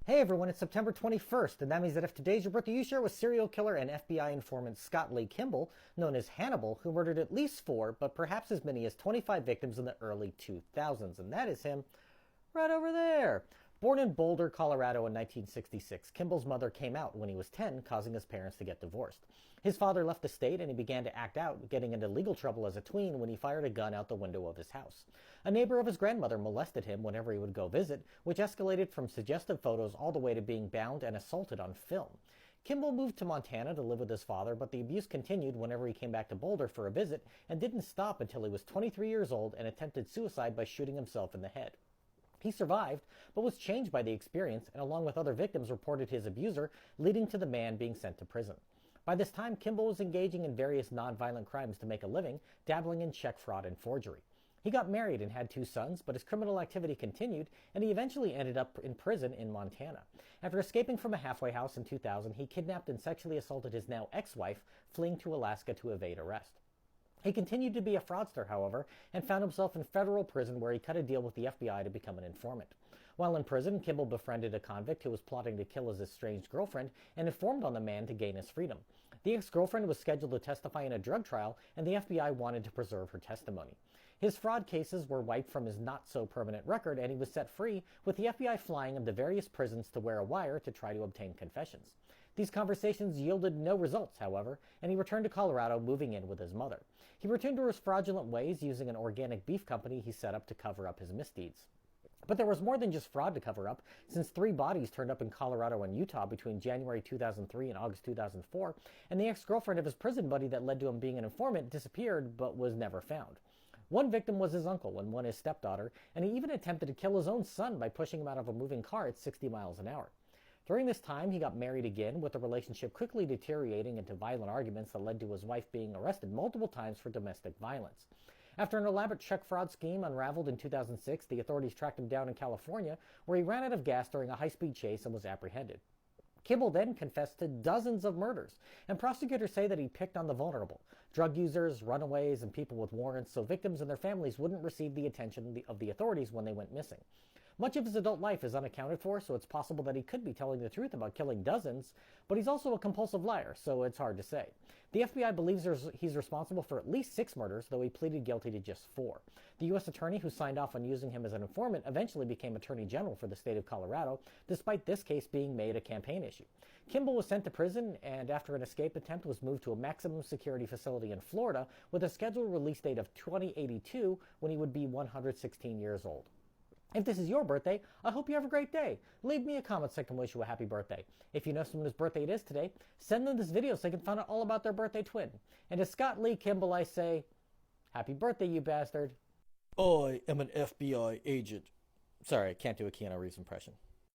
Hey everyone, it's September 21st, and that means that if today's your birthday, you share with serial killer and FBI informant Scott Lee Kimball, known as Hannibal, who murdered at least 4, but perhaps as many as 25 victims in the early 2000s. And that is him right over there. Born in Boulder, Colorado in 1966, Kimball's mother came out when he was 10, causing his parents to get divorced. His father left the state and he began to act out, getting into legal trouble as a tween when he fired a gun out the window of his house. A neighbor of his grandmother molested him whenever he would go visit, which escalated from suggestive photos all the way to being bound and assaulted on film. Kimball moved to Montana to live with his father, but the abuse continued whenever he came back to Boulder for a visit and didn't stop until he was 23 years old and attempted suicide by shooting himself in the head. He survived, but was changed by the experience and along with other victims reported his abuser, leading to the man being sent to prison. By this time, Kimball was engaging in various nonviolent crimes to make a living, dabbling in check fraud and forgery. He got married and had 2 sons, but his criminal activity continued, and he eventually ended up in prison in Montana. After escaping from a halfway house in 2000, he kidnapped and sexually assaulted his now ex-wife, fleeing to Alaska to evade arrest. He continued to be a fraudster, however, and found himself in federal prison where he cut a deal with the FBI to become an informant. While in prison, Kimball befriended a convict who was plotting to kill his estranged girlfriend and informed on the man to gain his freedom. The ex-girlfriend was scheduled to testify in a drug trial, and the FBI wanted to preserve her testimony. His fraud cases were wiped from his not-so-permanent record, and he was set free, with the FBI flying him to various prisons to wear a wire to try to obtain confessions. These conversations yielded no results, however, and he returned to Colorado, moving in with his mother. He returned to his fraudulent ways, using an organic beef company he set up to cover up his misdeeds. But there was more than just fraud to cover up, since 3 bodies turned up in Colorado and Utah between January 2003 and August 2004, and the ex-girlfriend of his prison buddy that led to him being an informant disappeared but was never found. One victim was his uncle and one his stepdaughter, and he even attempted to kill his own son by pushing him out of a moving car at 60 miles an hour. During this time, he got married again, with the relationship quickly deteriorating into violent arguments that led to his wife being arrested multiple times for domestic violence. After an elaborate check fraud scheme unraveled in 2006, the authorities tracked him down in California, where he ran out of gas during a high-speed chase and was apprehended. Kimball then confessed to dozens of murders, and prosecutors say that he picked on the vulnerable, drug users, runaways, and people with warrants, so victims and their families wouldn't receive the attention of the authorities when they went missing. Much of his adult life is unaccounted for, so it's possible that he could be telling the truth about killing dozens, but he's also a compulsive liar, so it's hard to say. The FBI believes he's responsible for at least 6 murders, though he pleaded guilty to just 4. The U.S. attorney who signed off on using him as an informant eventually became Attorney General for the state of Colorado, despite this case being made a campaign issue. Kimball was sent to prison, and after an escape attempt was moved to a maximum security facility in Florida with a scheduled release date of 2082 when he would be 116 years old. If this is your birthday, I hope you have a great day. Leave me a comment so I can wish you a happy birthday. If you know someone whose birthday it is today, send them this video so they can find out all about their birthday twin. And to Scott Lee Kimball, I say, happy birthday, you bastard. I am an FBI agent. Sorry, I can't do a Keanu Reeves impression.